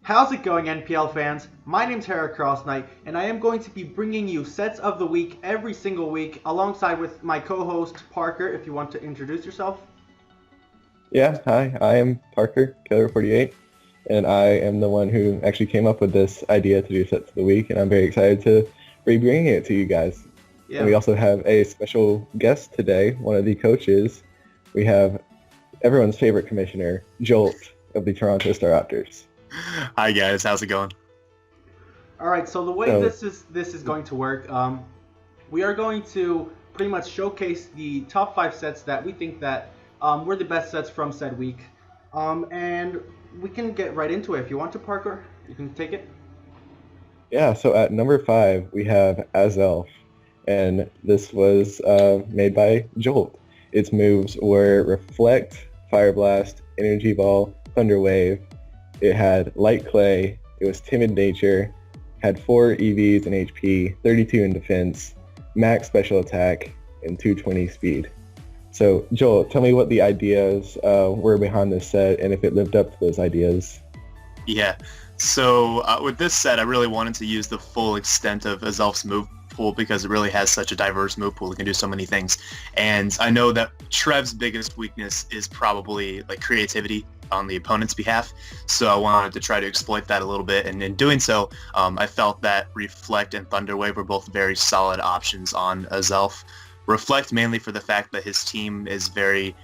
How's it going, NPL fans? My name's Heracrossnite, and I am going to be bringing you sets of the week every single week, alongside with my co-host Parker. If you want to introduce yourself. Yeah, hi, I am Parker, Killer48, and I am the one who actually came up with this idea to do sets of the week, and I'm very excited to be bringing it to you guys. Yeah. And we also have a special guest today, one of the coaches. We have everyone's favorite commissioner, Jolt of the Toronto Star Raptors. Hi guys, how's it going? All right, so the way this is going to work, we are going to pretty much showcase the top 5 sets that we think that were the best sets from said week, and we can get right into it. If you want to, Parker, you can take it. Yeah, so at number 5 we have AZELF, and this was made by Jolt. Its moves were Reflect, Fire Blast, Energy Ball, Thunder Wave. It had Light Clay, it was Timid Nature, had 4 EVs in HP, 32 in defense, max special attack, and 220 speed. So Joel, tell me what the ideas were behind this set and if it lived up to those ideas. Yeah, so with this set I really wanted to use the full extent of AZELF's move pool because it really has such a diverse move pool. It can do so many things. And I know that Trev's biggest weakness is probably like creativity on the opponent's behalf, so I wanted to try to exploit that a little bit, and in doing so I felt that Reflect and Thunder Wave were both very solid options on AZELF. Reflect mainly for the fact that his team is very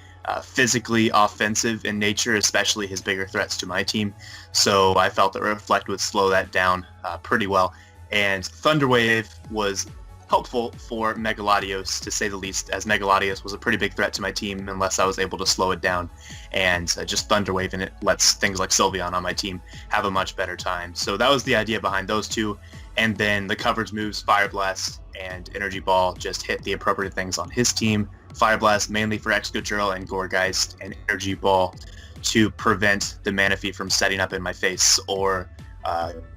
physically offensive in nature, especially his bigger threats to my team, so I felt that Reflect would slow that down pretty well. And Thunder Wave was helpful for Megalodios, to say the least, as Megalodios was a pretty big threat to my team unless I was able to slow it down. And just Thunder Wave, and it lets things like SYLVEON on my team have a much better time. So that was the idea behind those two. And then the coverage moves, Fire Blast and Energy Ball, just hit the appropriate things on his team. Fire Blast mainly for Excadrill and Gourgeist, and Energy Ball to prevent the Manaphy from setting up in my face, or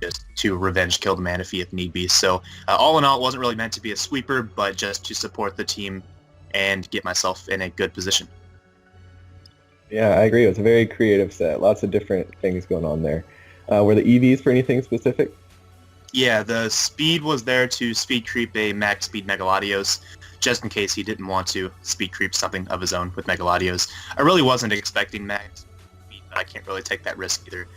just to revenge kill the Manaphy if need be. So all in all, it wasn't really meant to be a sweeper, but just to support the team and get myself in a good position. Yeah, I agree. It was a very creative set. Lots of different things going on there. Were the EVs for anything specific? Yeah, the speed was there to speed creep a max speed Megalodios, just in case he didn't want to speed creep something of his own with Megalodios. I really wasn't expecting max speed, but I can't really take that risk either,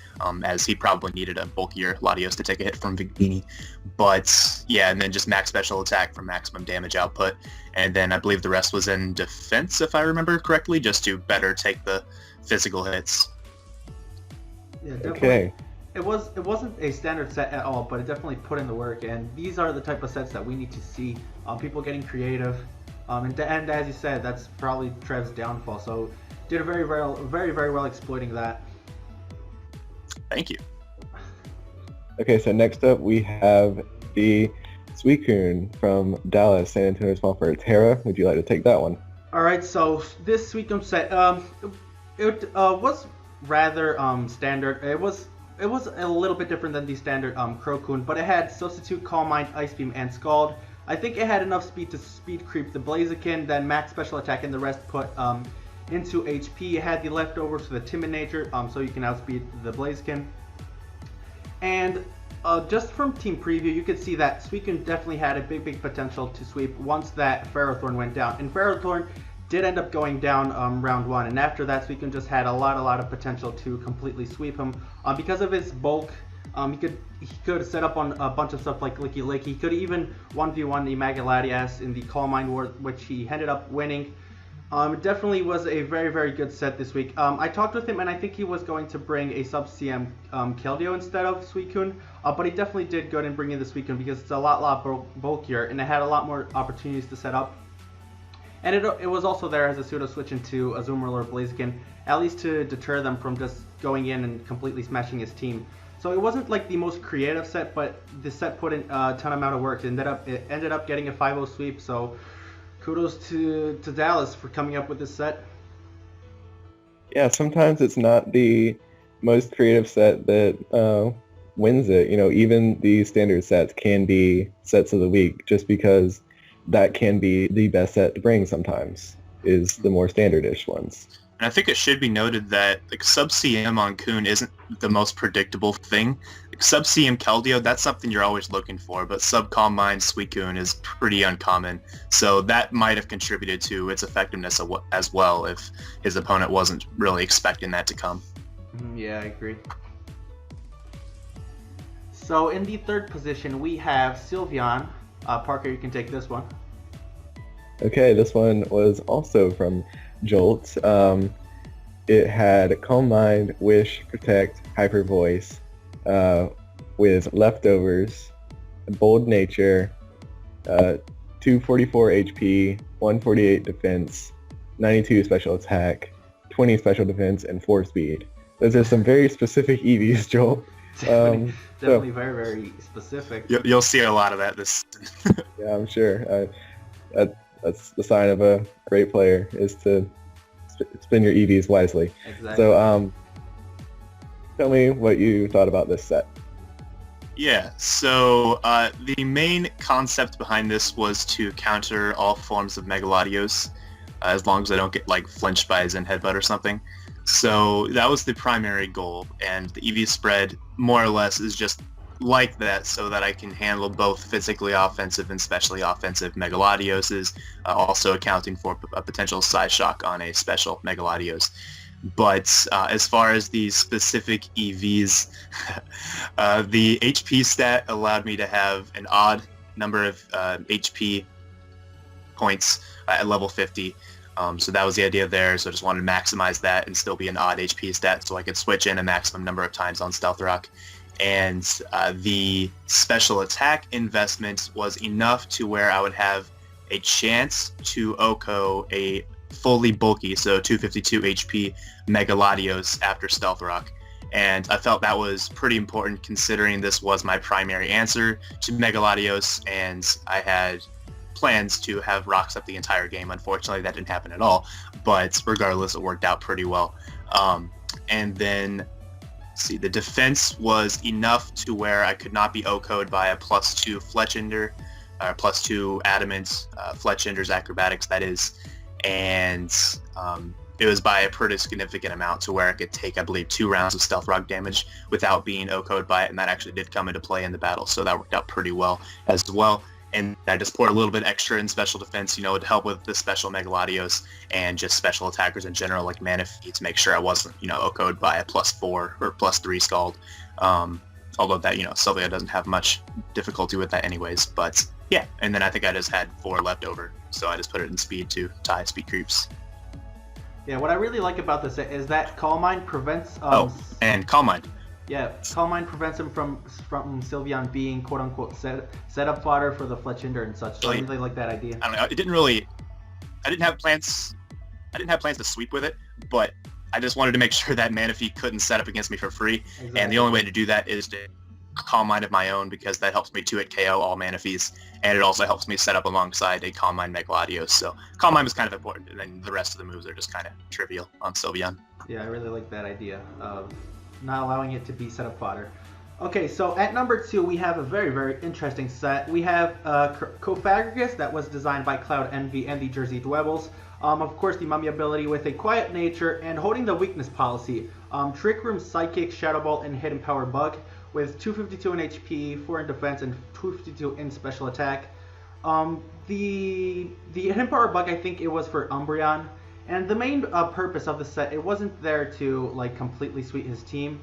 as he probably needed a bulkier Latios to take a hit from Vigini. But yeah, and then just max special attack for maximum damage output, and then I believe the rest was in defense, if I remember correctly, just to better take the physical hits. Yeah, definitely. Okay. It wasn't a standard set at all, but it definitely put in the work, and these are the type of sets that we need to see. People getting creative, and as you said, that's probably Trev's downfall. So did very well exploiting that. Thank you. Okay, so next up we have the SUICUNE from Dallas, San Antonio Small Forts. Tara, would you like to take that one? All right, so this SUICUNE set, it was rather standard. It was a little bit different than the standard Crocune, but it had Substitute, Calm Mind, Ice Beam, and Scald. I think it had enough speed to speed creep the Blaziken, then max special attack, and the rest put into HP. It had the leftovers for the Timid Nature, so you can outspeed the Blaziken. And just from team preview, you could see that SUICUNE definitely had a big potential to sweep once that Ferrothorn went down. And Ferrothorn did end up going down round 1, and after that SUICUNE just had a lot of potential to completely sweep him. Because of his bulk, he could set up on a bunch of stuff like Licky Lick. He could even 1v1 the Megalodios in the Calm Mind War, which he ended up winning. It definitely was a very good set this week. I talked with him, and I think he was going to bring a sub-CM Keldeo instead of SUICUNE, but he definitely did good in bringing the SUICUNE because it's a lot bulkier, and it had a lot more opportunities to set up. And it was also there as a pseudo switch into Azumarill or Blaziken, at least to deter them from just going in and completely smashing his team. So it wasn't like the most creative set, but the set put in a ton amount of work. It ended up getting a 5-0 sweep, so kudos to Dallas for coming up with this set. Yeah, sometimes it's not the most creative set that wins it. You know, even the standard sets can be sets of the week just because that can be the best set to bring sometimes, is the more standard-ish ones. And I think it should be noted that like sub-CM on Kuhn isn't the most predictable thing. Like, sub-CM Keldeo, that's something you're always looking for, but sub-Calm Mind SUICUNE is pretty uncommon. So that might have contributed to its effectiveness as well if his opponent wasn't really expecting that to come. Yeah, I agree. So in the third position, we have SYLVEON. Parker, you can take this one. Okay, this one was also from Jolt. It had Calm Mind, Wish, Protect, Hyper Voice, with Leftovers, Bold Nature, 244 HP, 148 Defense, 92 Special Attack, 20 Special Defense, and 4 Speed. Those are some very specific EVs, Joel. Definitely very, very specific. You'll see a lot of that this season. Yeah, I'm sure. That's the sign of a great player, is to spin your EVs wisely. Exactly. So, tell me what you thought about this set. Yeah, so the main concept behind this was to counter all forms of Megalodios, as long as I don't get like flinched by a Zen Headbutt or something. So that was the primary goal, and the EV spread more or less is just like that so that I can handle both physically offensive and specially offensive Megalodioses, also accounting for a potential side shock on a special Megalodios. But as far as the specific EVs, the HP stat allowed me to have an odd number of HP points at level 50. So that was the idea there. So I just wanted to maximize that and still be an odd HP stat so I could switch in a maximum number of times on Stealth Rock. And the special attack investment was enough to where I would have a chance to OHKO a fully bulky, so 252 HP Megalodios after Stealth Rock. And I felt that was pretty important considering this was my primary answer to Megalodios, and I had plans to have rocks up the entire game. Unfortunately, that didn't happen at all, but regardless, it worked out pretty well. And then, see, the defense was enough to where I could not be OHKO'd by a +2 Fletchender, or +2 Adamant, Fletchender's Acrobatics, that is, and it was by a pretty significant amount to where I could take, I believe, 2 rounds of Stealth Rock damage without being OHKO'd by it, and that actually did come into play in the battle, so that worked out pretty well as well. And I just poured a little bit extra in special defense, you know, to help with the special Megalodios and just special attackers in general, like Manaphy, to make sure I wasn't, you know, OHKO'd by a +4 or +3 Scald. Although that, you know, Sylvia doesn't have much difficulty with that anyways. But yeah, and then I think I just had 4 left over, so I just put it in speed to tie speed creeps. Yeah, what I really like about this is that Calm Mind prevents... and Calm Mind. Yeah, Calm Mind prevents him from SYLVEON being quote-unquote setup fodder for the Fletchender and such, so I really like that idea. I don't know, I didn't have plans to sweep with it, but I just wanted to make sure that Manaphy couldn't set up against me for free, exactly. And the only way to do that is to Calm Mind of my own, because that helps me 2-hit KO all Manaphys, and it also helps me set up alongside a Calm Mind Megalodios, so Calm Mind was kind of important, and then the rest of the moves are just kind of trivial on SYLVEON. Yeah, I really like that idea of not allowing it to be setup fodder. Okay, so at number 2, we have a very, very interesting set. We have Cofagrigus that was designed by Cloud Envy and the Jersey Dwebbles. Of course, the Mummy ability with a quiet nature and holding the weakness policy. Trick Room, Psychic, Shadow Ball, and Hidden Power Bug with 252 in HP, 4 in defense, and 252 in special attack. The Hidden Power Bug, I think it was for Umbreon. And the main purpose of the set, it wasn't there to like completely sweep his team,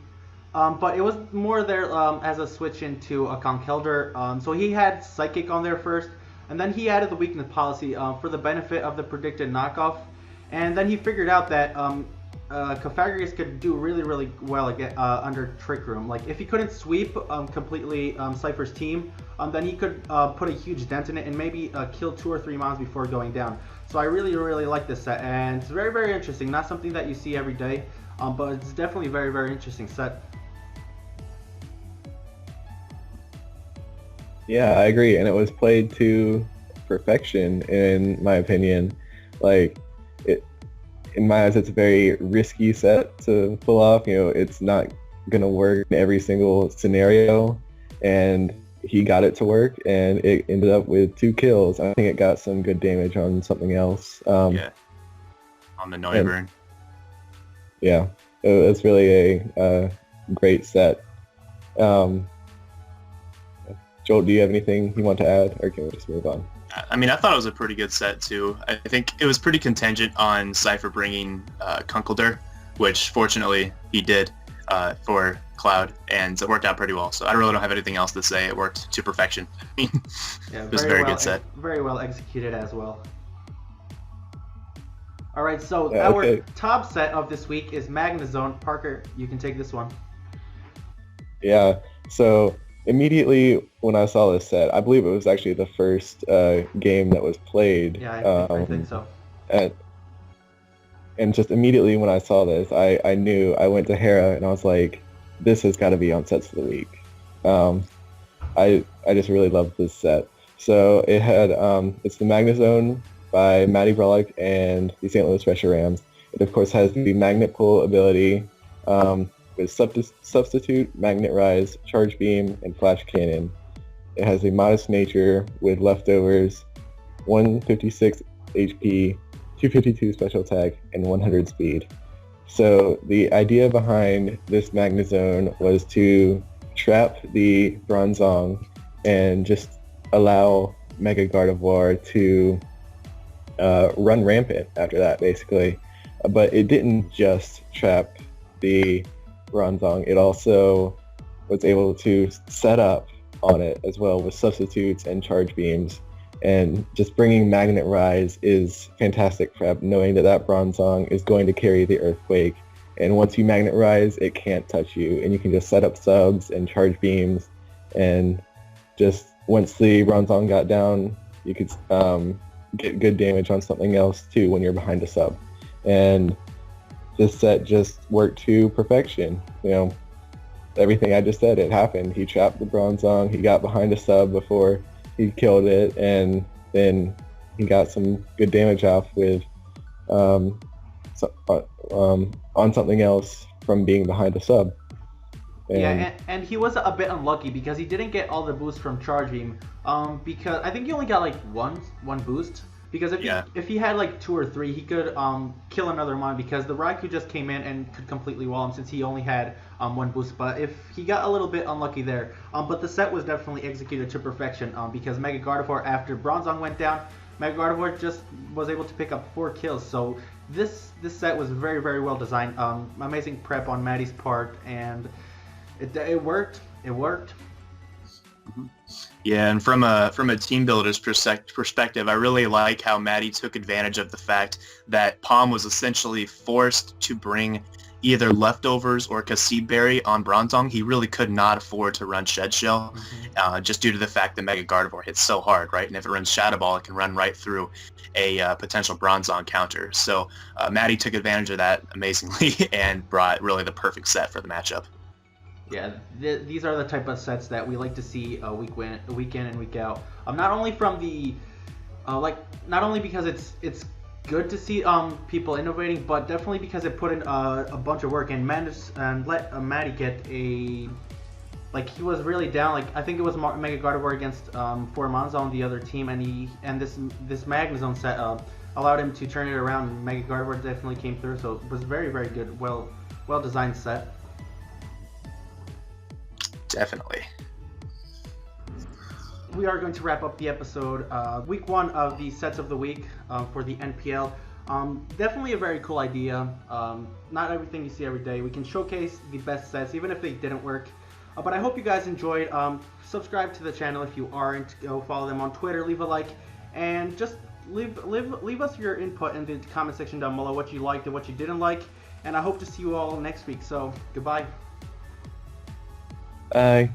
but it was more there as a switch into a Conkeldurr. So he had Psychic on there first, and then he added the weakness policy for the benefit of the predicted knockoff. And then he figured out that Cofagrigus could do really, really well under Trick Room. Like if he couldn't sweep completely Cypher's team, then he could put a huge dent in it and maybe kill 2 or 3 mons before going down. So I really, really like this set, and it's very, very interesting. Not something that you see every day, but it's definitely a very, very interesting set. Yeah, I agree, and it was played to perfection in my opinion. Like, in my eyes, it's a very risky set to pull off. You know, it's not gonna work in every single scenario, and he got it to work, and it ended up with 2 kills. I think it got some good damage on something else. Yeah, on the Neuburn. Yeah, it's really a great set. Um, Joel, do you have anything you want to add, or can we just move on? I mean, I thought it was a pretty good set too. I think it was pretty contingent on Cypher bringing Kunkelder, which fortunately he did for Cloud, and it worked out pretty well. So I really don't have anything else to say. It worked to perfection. It was a very good set. Very well executed as well. All right, so our top set of this week is MAGNEZONE. Parker, you can take this one. Yeah, so immediately when I saw this set, I believe it was actually the first game that was played. Yeah, I think so. And just immediately when I saw this, I knew, I went to Hera and I was like, this has got to be on Sets of the Week. I just really loved this set. So it had, it's the MAGNEZONE by Matty Brolick and the St. Louis Pressure Rams. It of course has the Magnet Pull ability with Substitute, Magnet Rise, Charge Beam, and Flash Cannon. It has a modest nature with leftovers, 156 HP, 252 special attack, and 100 speed. So the idea behind this MAGNEZONE was to trap the Bronzong and just allow Mega Gardevoir to run rampant after that, basically. But it didn't just trap the Bronzong, it also was able to set up on it as well with substitutes and charge beams. And just bringing Magnet Rise is fantastic prep, knowing that that Bronzong is going to carry the Earthquake. And once you Magnet Rise, it can't touch you. And you can just set up subs and charge beams. And just once the Bronzong got down, you could get good damage on something else too when you're behind a sub. And this set just worked to perfection. You know, everything I just said, it happened. He trapped the Bronzong, he got behind a sub before he killed it, and then he got some good damage off with on something else from being behind a sub. And he was a bit unlucky because he didn't get all the boosts from Charge Beam. Because I think he only got like one boost. Because if he had like 2 or 3, he could kill another mon, because the Raikou just came in and could completely wall him since he only had 1 boost. But if he got a little bit unlucky there, but the set was definitely executed to perfection, because Mega Gardevoir, after Bronzong went down, Mega Gardevoir just was able to pick up 4 kills. So this set was very, very well designed. Amazing prep on Matty's part, and it worked. It worked. Mm-hmm. Yeah, and from a team builder's perspective, I really like how Matty took advantage of the fact that Palm was essentially forced to bring either leftovers or Cassib Berry on Bronzong. He really could not afford to run Shed Shell, just due to the fact that Mega Gardevoir hits so hard, right? And if it runs Shadow Ball, it can run right through a potential Bronzong counter. So Matty took advantage of that amazingly and brought really the perfect set for the matchup. Yeah, these are the type of sets that we like to see week in and week out. Not only from the not only because it's good to see people innovating, but definitely because it put in a bunch of work and managed and let Matty get a, like, he was really down. Like, I think it was Mega Gardevoir against Formanza on the other team, and this MAGNEZONE set allowed him to turn it around. Mega Gardevoir definitely came through, so it was very, very good, well designed set. Definitely. We are going to wrap up the episode. Week 1 of the sets of the week for the NPL. Definitely a very cool idea. Not everything you see every day. We can showcase the best sets, even if they didn't work. But I hope you guys enjoyed. Subscribe to the channel if you aren't. Go follow them on Twitter. Leave a like, and just leave us your input in the comment section down below, what you liked and what you didn't like. And I hope to see you all next week. So goodbye. Bye.